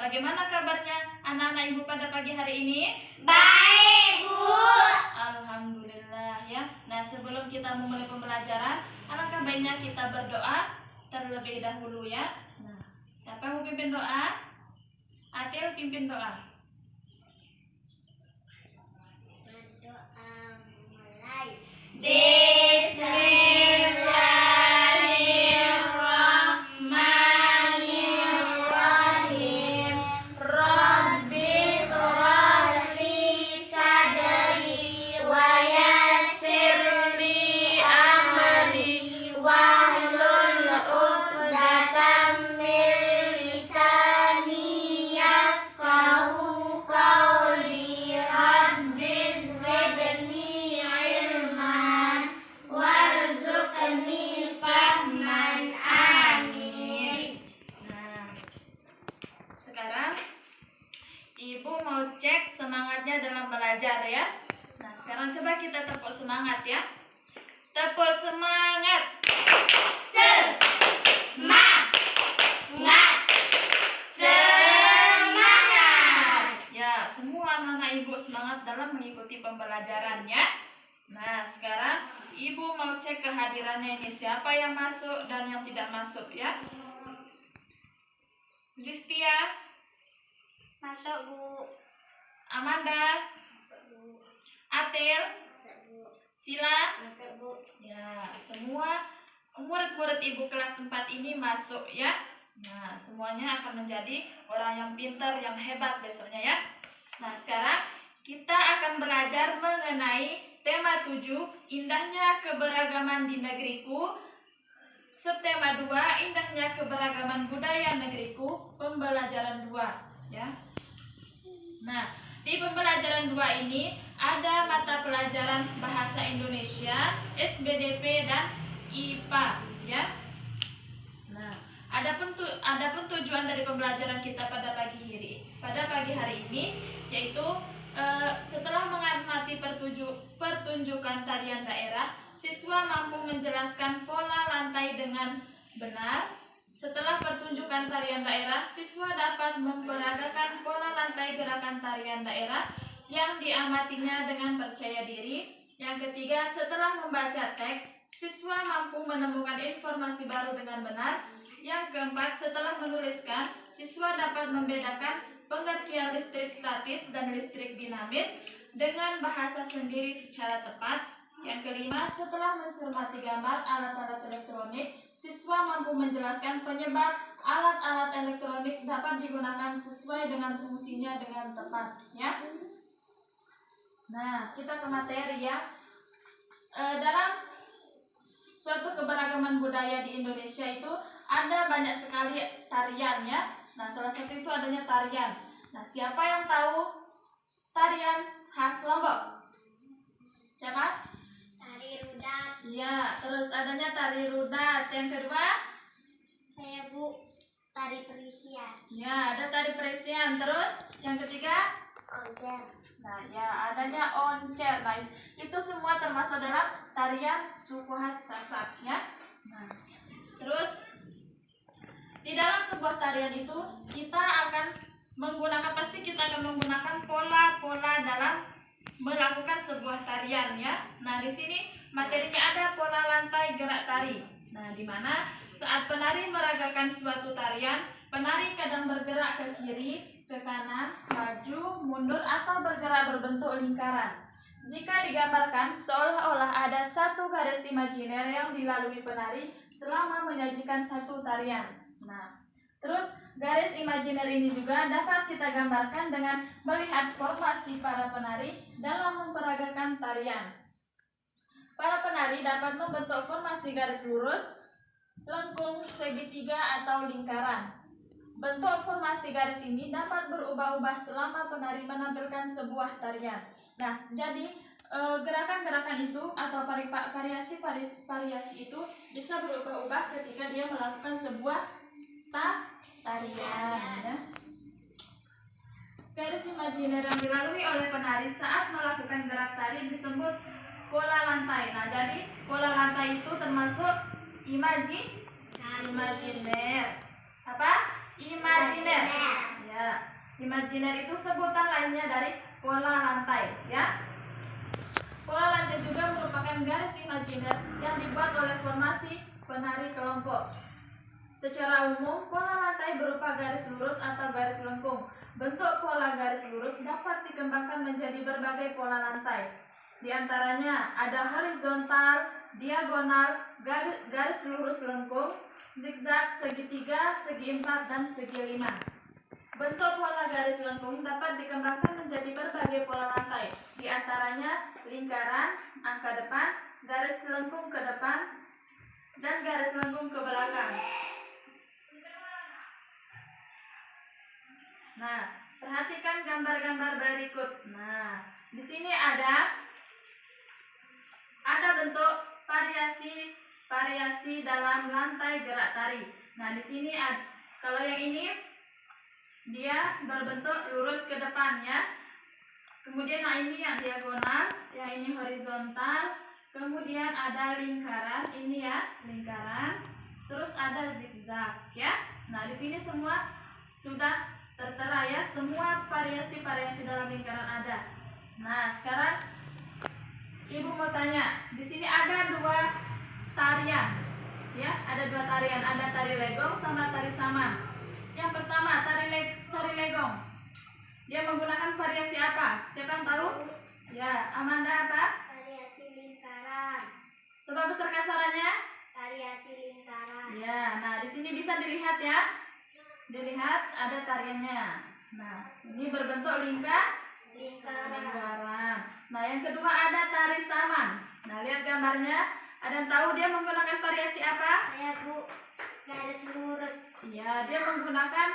bagaimana kabarnya anak-anak Ibu pada pagi hari ini? Baik, Bu. Alhamdulillah ya. Nah, sebelum kita memulai pembelajaran, alangkah baiknya kita berdoa terlebih dahulu ya. Nah, siapa yang mau pimpin doa? Atil pimpin doa. Doa mulai. Bismillahirrahmanirrahim. Rabbi shrah li sadri wa yassir li amri wahlul 'uqdatam min lisani yafqahu qawli. Rabbi zidni ilman warzuqni fahman. Amin. Nah, sekarang Ibu mau cek semangatnya dalam belajar ya. Nah, sekarang coba kita tepuk semangat ya. Tepuk semangat. Semangat. Semangat. Ya, semua anak-anak Ibu semangat dalam mengikuti pembelajarannya. Nah, sekarang Ibu mau cek kehadirannya ini, siapa yang masuk dan yang tidak masuk ya. Zistia, Masuk, Bu. Amanda, Masuk, Bu. Atil, Masuk, Bu. Sila. Masuk, Bu. Ya, semua murid-murid Ibu kelas 4 ini masuk ya. Nah, semuanya akan menjadi orang yang pintar, yang hebat besoknya ya. Nah, sekarang kita akan belajar mengenai tema 7, indahnya keberagaman di negeriku. Subtema 2, indahnya keberagaman budaya negeriku, pembelajaran 2 ya. Nah, di pembelajaran 2 ini ada mata pelajaran bahasa Indonesia, SBDP dan IPA ya. Nah, adapun tujuan dari pembelajaran kita pada pagi hari ini yaitu setelah mengamati pertunjukan tarian daerah, siswa mampu menjelaskan pola lantai dengan benar. Setelah pertunjukan tarian daerah, siswa dapat memperagakan pola lantai gerakan tarian daerah yang diamatinya dengan percaya diri. Yang ketiga, setelah membaca teks, siswa mampu menemukan informasi baru dengan benar. Yang keempat, setelah menuliskan, siswa dapat membedakan pengertian listrik statis dan listrik dinamis dengan bahasa sendiri secara tepat. Yang kelima, setelah mencermati gambar alat-alat elektronik, siswa mampu menjelaskan penyebab alat-alat elektronik dapat digunakan sesuai dengan fungsinya dengan tepat ya. Nah, kita ke materi ya. Dalam suatu keberagaman budaya di Indonesia itu ada banyak sekali tarian ya. Nah, salah satu itu adanya tarian. Nah, siapa yang tahu tarian khas Lombok? Siapa? Tari rudat. Iya, terus adanya tari rudat. Yang kedua? Saya, Bu. Tari perisian. Ya, ada tari perisian. Terus yang ketiga? Oncer. Nah, ya adanya oncer. Nah, itu semua termasuk dalam tarian suku khas Sasak ya. Nah, terus di dalam sebuah tarian itu kita akan menggunakan pola-pola dalam melakukan sebuah tarian ya. Nah, di sini materinya ada pola lantai gerak tari. Nah, di mana saat penari meragakan suatu tarian, penari kadang bergerak ke kiri, ke kanan, maju, mundur, atau bergerak berbentuk lingkaran. Jika digambarkan, seolah-olah ada satu garis imajiner yang dilalui penari selama menyajikan satu tarian. Nah, terus garis imajiner ini juga dapat kita gambarkan dengan melihat formasi para penari dalam memperagakan tarian. Para penari dapat membentuk formasi garis lurus, lengkung, segitiga, atau lingkaran. Bentuk formasi garis ini dapat berubah-ubah selama penari menampilkan sebuah tarian. Nah, jadi gerakan-gerakan itu atau variasi itu bisa berubah-ubah ketika dia melakukan sebuah tarian. Ya. Garis imajiner yang dilalui oleh penari saat melakukan gerak tari disebut pola lantai. Nah, jadi pola lantai itu termasuk imajiner. Apa? Imajiner. Ya. Imajiner itu sebutan lainnya dari pola lantai, ya. Pola lantai juga merupakan garis imajiner yang dibuat oleh formasi penari kelompok. Secara umum, pola lantai berupa garis lurus atau garis lengkung. Bentuk pola garis lurus dapat dikembangkan menjadi berbagai pola lantai. Di antaranya ada horizontal, diagonal, garis lurus lengkung, zigzag, segitiga, segi empat, dan segi lima. Bentuk pola garis lengkung dapat dikembangkan menjadi berbagai pola lantai. Di antaranya lingkaran, angka depan, garis lengkung ke depan, dan garis lengkung ke belakang. Nah, perhatikan gambar-gambar berikut. Nah, di sini ada bentuk variasi dalam lantai gerak tari. Nah, di sini kalau yang ini dia berbentuk lurus ke depan, ya. Kemudian ini yang diagonal, yang ini horizontal. Kemudian ada lingkaran, ini ya, lingkaran. Terus ada zigzag, ya. Nah, di sini semua sudah tertera, ya, semua variasi-variasi dalam lingkaran ada. Nah, sekarang Ibu mau tanya, di sini ada 2 tarian, ya, ada 2 tarian, ada tari legong sama tari saman. Yang pertama tari legong, dia menggunakan variasi apa? Siapa yang tahu? Ya, Amanda apa? Variasi lingkaran. Coba besarkan suaranya. Variasi lingkaran. Ya, nah di sini bisa dilihat, ya. Dilihat ada tariannya. Nah, ini berbentuk lingkaran. Nah, yang kedua ada tari saman. Nah, lihat gambarnya. Ada yang tahu dia menggunakan variasi apa? Saya, Bu. Garis lurus. Ya, dia menggunakan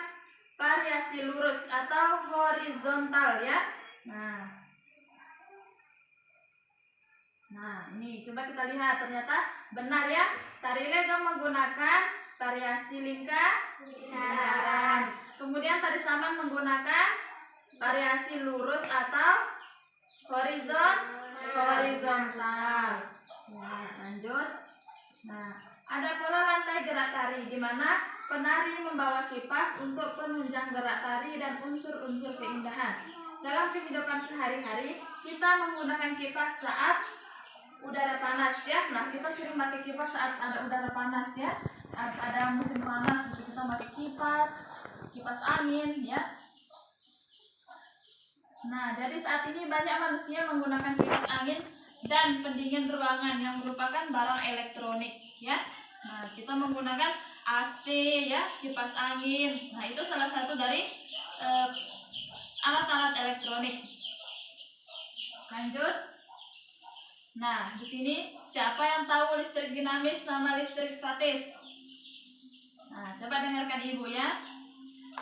variasi lurus atau horizontal, ya. Nah, ini coba kita lihat, ternyata benar, ya. Tari legong menggunakan variasi lingkaran. Kemudian tari saman menggunakan variasi lurus atau horizontal. Nah, lanjut. Nah, ada pola lantai gerak tari di mana penari membawa kipas untuk penunjang gerak tari dan unsur-unsur keindahan. Dalam kehidupan sehari-hari, kita menggunakan kipas saat udara panas, ya. Nah, kita sering pakai kipas saat ada udara panas, ya. Ada musim panas, kita pakai kipas angin, ya. Nah, jadi saat ini banyak manusia menggunakan kipas angin dan pendingin ruangan yang merupakan barang elektronik, ya. Nah, kita menggunakan AC, ya, kipas angin. Nah, itu salah satu dari alat-alat elektronik. Lanjut. Nah, di sini siapa yang tahu listrik dinamis sama listrik statis? Nah, coba dengarkan Ibu, ya.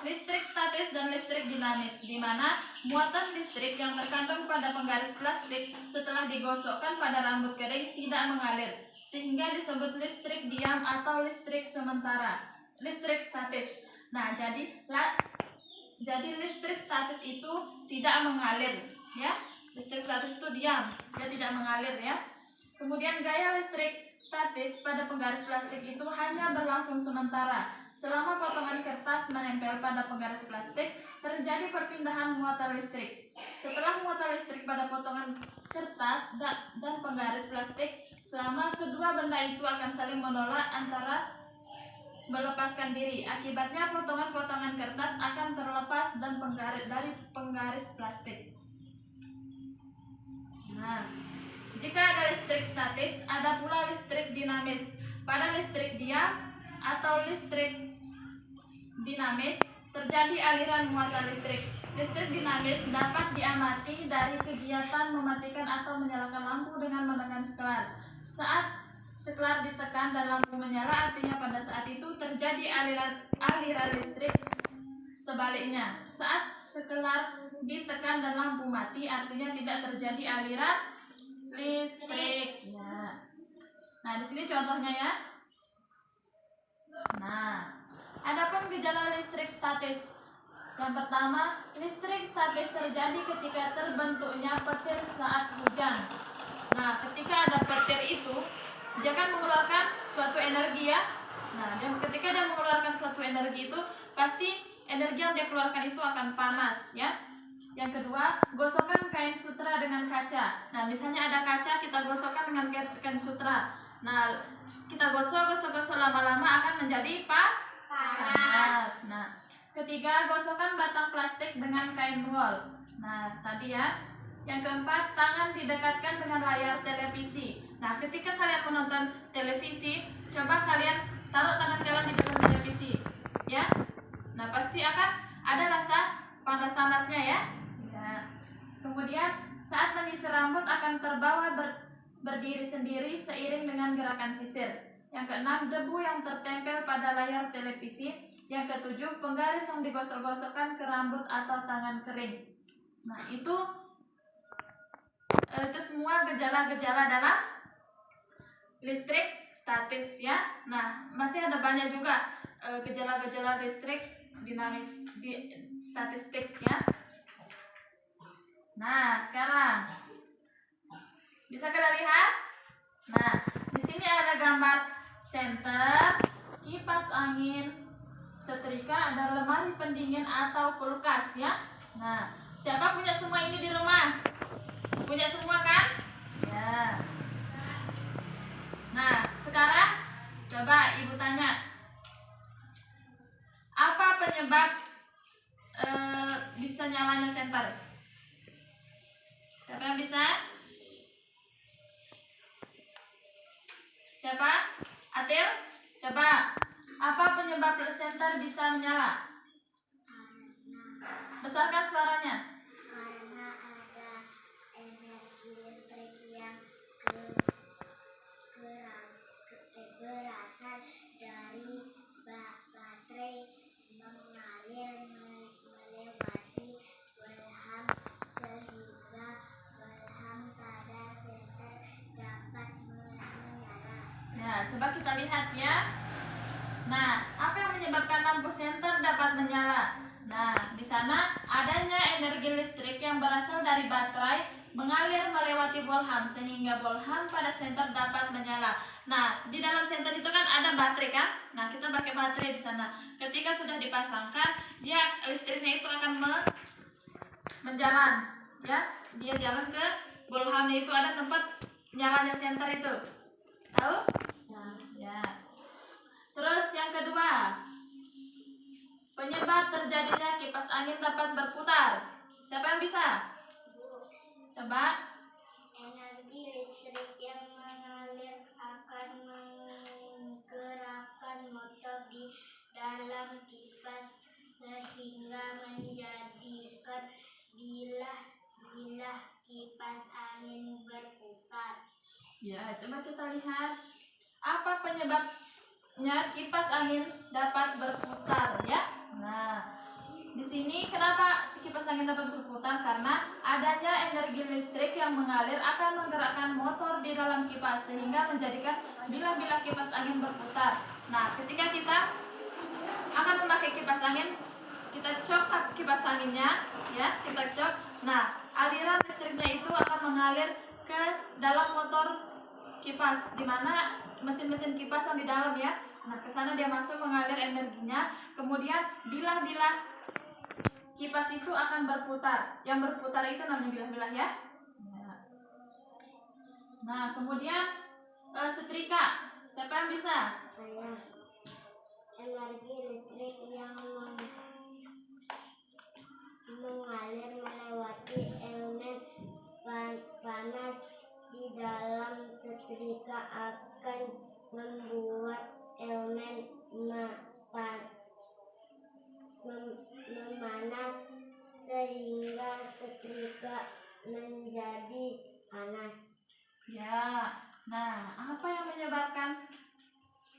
Listrik statis dan listrik dinamis, di mana muatan listrik yang terkandung pada penggaris plastik setelah digosokkan pada rambut kering tidak mengalir, sehingga disebut listrik diam atau listrik sementara, listrik statis. Nah, jadi listrik statis itu tidak mengalir, ya. Listrik statis itu diam, dia tidak mengalir, ya. Kemudian gaya listrik statis pada penggaris plastik itu hanya berlangsung sementara. Selama potongan kertas menempel pada penggaris plastik, terjadi perpindahan muatan listrik. Setelah muatan listrik pada potongan kertas dan penggaris plastik, selama kedua benda itu akan saling menolak antara melepaskan diri. Akibatnya potongan-potongan kertas akan terlepas dan dari penggaris plastik. Nah, jika ada listrik statis, ada pula listrik dinamis. Pada listrik diam atau listrik dinamis, terjadi aliran muatan listrik. Listrik dinamis dapat diamati dari kegiatan mematikan atau menyalakan lampu dengan menekan sekelar. Saat sekelar ditekan dan lampu menyala, artinya pada saat itu terjadi aliran listrik. Sebaliknya, saat sekelar ditekan dan lampu mati, artinya tidak terjadi aliran listrik. Ya. Nah, di sini contohnya, ya. Nah, adapun gejala listrik statis. Yang pertama, listrik statis terjadi ketika terbentuknya petir saat hujan. Nah, ketika ada petir itu, dia kan mengeluarkan suatu energi, ya. Nah, ketika dia mengeluarkan suatu energi itu, pasti energi yang dia keluarkan itu akan panas ya. Yang kedua, gosokkan kain sutra dengan kaca. Nah, misalnya ada kaca, kita gosokkan dengan kain sutra. Nah, kita gosok lama-lama akan menjadi panas. Nah, ketiga, gosokkan batang plastik dengan kain wol. Nah, tadi ya. Yang keempat, tangan didekatkan dengan layar televisi. Nah, ketika kalian menonton televisi, coba kalian taruh tangan kalian di dalam televisi, ya. Nah, pasti akan ada rasa panas-panasnya ya. Kemudian, saat menyisir rambut akan terbawa berdiri sendiri seiring dengan gerakan sisir. Yang keenam, debu yang tertempel pada layar televisi. Yang ketujuh, penggaris yang digosok-gosokkan ke rambut atau tangan kering. Nah, itu semua gejala-gejala dalam listrik statis ya. Nah, masih ada banyak juga gejala-gejala listrik dinamis statistik ya. Nah, sekarang bisa kita lihat. Nah, di sini ada gambar senter, kipas angin, setrika, ada lemari pendingin atau kulkas ya. Nah, siapa punya semua ini di rumah? Punya semua kan? Ya. Nah, sekarang coba ibu tanya, apa penyebab bisa nyalanya senter? Siapa yang bisa? Siapa? Atil? Coba, apa penyebab senter bisa menyala? Besarkan suaranya. Karena ada energi listrik yang berasal dari baterai mengalir melewati belham sehingga belham pada senter dapat menyala. Ya, coba kita lihat ya. Nah, apa yang menyebabkan lampu senter dapat menyala? Nah, di sana adanya energi listrik yang berasal dari baterai mengalir melewati bolham sehingga bolham pada senter dapat menyala. Nah, di dalam senter itu kan ada baterai kan? Nah, kita pakai baterai di sana. Ketika sudah dipasangkan, dia listriknya itu akan menjalan, ya. Dia jalan ke bolhamnya, itu ada tempat nyalanya senter itu. Tahu? Nah, ya. Terus yang kedua, penyebab terjadinya kipas angin dapat berputar. Siapa yang bisa? Coba. Energi listrik yang mengalir akan menggerakkan motor di dalam kipas sehingga menjadikan bilah kipas angin berputar. Ya, coba kita lihat apa penyebabnya kipas angin dapat berputar ya. Nah, di sini kenapa kipas angin dapat berputar? Karena adanya energi listrik yang mengalir akan menggerakkan motor di dalam kipas sehingga menjadikan bilah-bilah kipas angin berputar. Nah, ketika kita akan memakai kipas angin, kita cok kipas anginnya, ya, kita cok. Nah, aliran listriknya itu akan mengalir ke dalam motor kipas, di mana mesin-mesin kipas yang di dalam ya. Nah, ke sana dia masuk mengalir energinya, kemudian bilah-bilah kipas itu akan berputar. Yang berputar itu namanya bilah-bilah ya. Nah, kemudian setrika. Siapa yang bisa? Saya. Energi listrik yang mengalir melewati elemen panas di dalam setrika akan membuat elemen memanas sehingga setrika menjadi panas. Ya. Nah, apa yang menyebabkan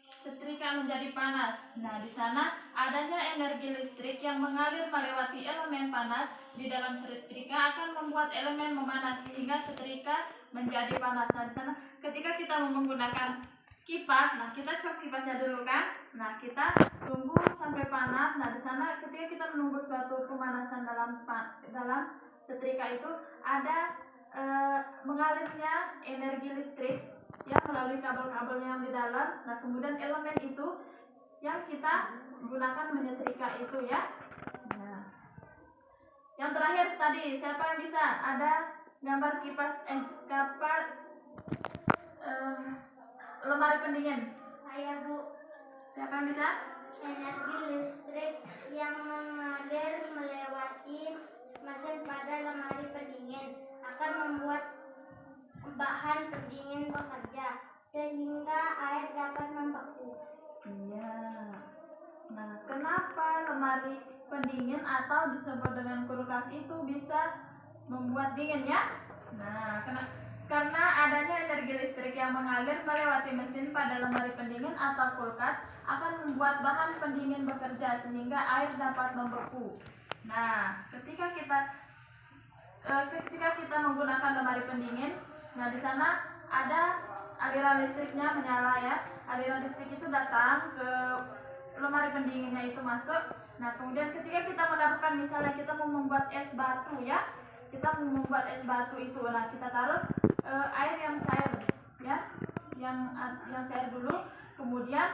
setrika menjadi panas? Nah, di sana adanya energi listrik yang mengalir melewati elemen panas di dalam setrika akan membuat elemen memanas sehingga setrika menjadi panas. Nah, di sana ketika kita menggunakan kipas, nah kita cok kipasnya dulu kan. Nah, kita tunggu sampai panas. Nah, di sana ketika kita menunggu suatu pemanasan dalam setrika itu ada mengalirnya energi listrik ya melalui kabel-kabelnya yang di dalam. Nah, kemudian elemen itu yang kita gunakan menyetrika itu ya. Yang terakhir tadi, siapa yang bisa? Ada gambar kipas lemari pendingin. Saya, Bu. Siapa yang bisa? Energi listrik yang mengalir melewati mesin pada lemari pendingin akan membuat bahan pendingin bekerja sehingga air dapat membeku. Iya. Nah, kenapa lemari pendingin atau disebut dengan kulkas itu bisa membuat dingin ya? Nah, karena adanya energi listrik yang mengalir melewati mesin pada lemari pendingin atau kulkas akan membuat bahan pendingin bekerja sehingga air dapat membeku. Nah, ketika kita menggunakan lemari pendingin, nah di sana ada aliran listriknya menyala ya. Aliran listrik itu datang ke lemari pendinginnya itu masuk. Nah, kemudian ketika kita menaruhkan, misalnya kita mau membuat es batu ya, kita mau membuat es batu itu, nah kita taruh air yang cair ya, yang cair dulu, kemudian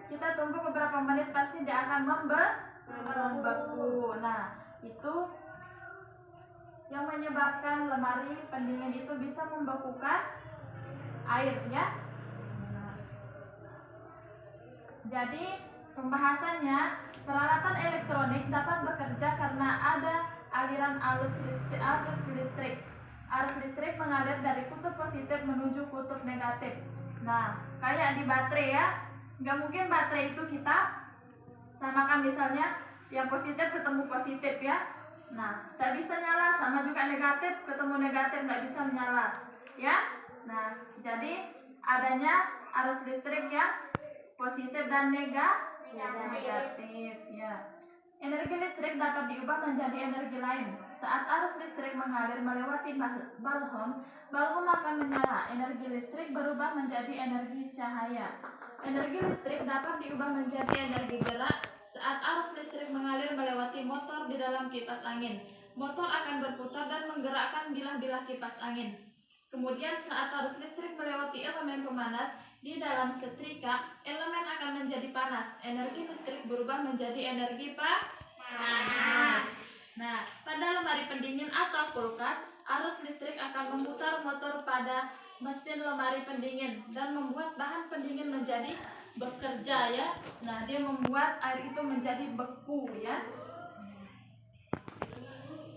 kita tunggu beberapa menit, pasti dia akan membeku. Nah, itu yang menyebabkan lemari pendingin itu bisa membekukan air ya. Jadi pembahasannya, peralatan elektronik dapat bekerja karena ada aliran arus listrik. Arus listrik mengalir dari kutub positif menuju kutub negatif. Nah, kayak di baterai ya, nggak mungkin baterai itu kita samakan misalnya yang positif ketemu positif ya. Nah, tak bisa nyala, sama juga negatif ketemu negatif nggak bisa menyala ya. Nah, jadi adanya arus listrik yang positif dan negatif ya. Energi listrik dapat diubah menjadi energi lain. Saat arus listrik mengalir melewati balon akan menyala. Energi listrik berubah menjadi energi cahaya. Energi listrik dapat diubah menjadi energi gerak saat arus listrik mengalir melewati motor di dalam kipas angin. Motor akan berputar dan menggerakkan bilah-bilah kipas angin. Kemudian saat arus listrik melewati elemen pemanas di dalam setrika, elemen akan menjadi panas. Energi listrik berubah menjadi energi panas. Nah, pada lemari pendingin atau kulkas, arus listrik akan memutar motor pada mesin lemari pendingin dan membuat bahan pendingin menjadi bekerja ya. Nah, dia membuat air itu menjadi beku ya.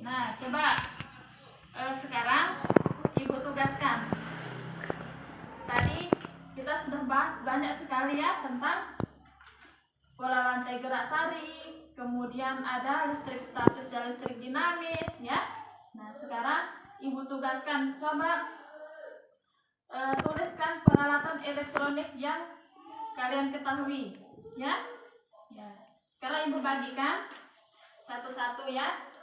Nah, coba sekarang Ibu tugaskan. Tadi kita sudah bahas banyak sekali ya tentang pola rantai gerak tarik, kemudian ada listrik statis dan listrik dinamis ya. Nah, sekarang Ibu tugaskan, coba tuliskan peralatan elektronik yang kalian ketahui ya. Sekarang Ibu bagikan satu-satu ya.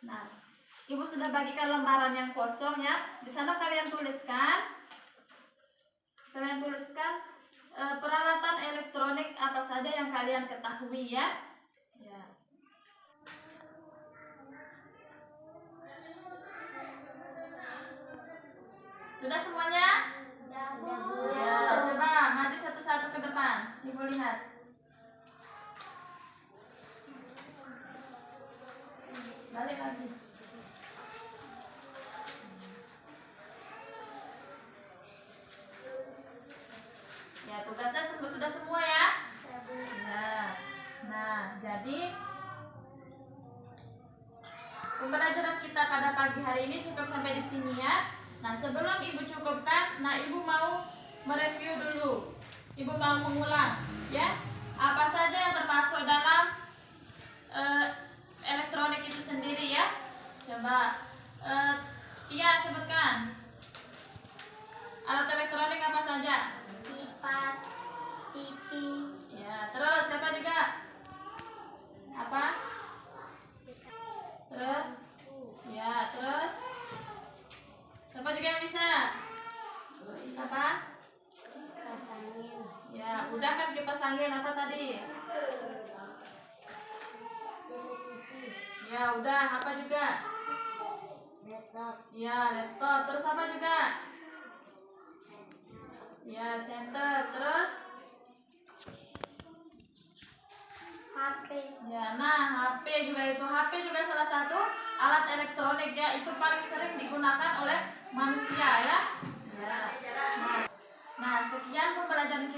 Nah, Ibu sudah bagikan lembaran yang kosong ya. Di sana kalian tuliskan peralatan elektronik apa saja yang kalian ketahui ya. Sudah semuanya? Ya, coba maju satu-satu ke depan. Ibu lihat. Balik lagi. Ya, tugasnya sudah semua ya? Ya. Nah, jadi pembelajaran kita pada pagi hari ini cukup sampai di sini ya. Nah, sebelum Ibu cukupkan, Ibu mau mereview dulu. Ibu mau mengulang ya. Apa saja yang termasuk dalam elektronik itu sendiri ya. Coba Tia sebutkan. Alat elektronik apa saja? Kipas, TV. Ya, terus siapa juga? Apa? Terus? Ya, terus? Siapa juga yang bisa? Apa? Kipas angin. Ya, udah kan kipas angin, apa tadi? Televisi. Ya, udah, apa juga? Laptop. Ya, laptop. Terus apa juga? Ya, center. Terus? HP juga itu. HP juga salah satu alat elektronik ya, itu paling sering digunakan oleh manusia ya. Nah, sekian pembelajaran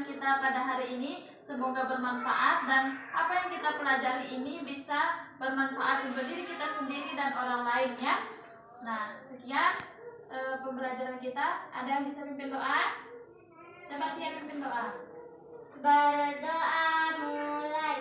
kita pada hari ini. Semoga bermanfaat dan apa yang kita pelajari ini bisa bermanfaat untuk diri kita sendiri dan orang lain ya. Nah, sekian pembelajaran kita. Ada yang bisa pimpin doa? Coba Tia pimpin doa. Berdoa mulai.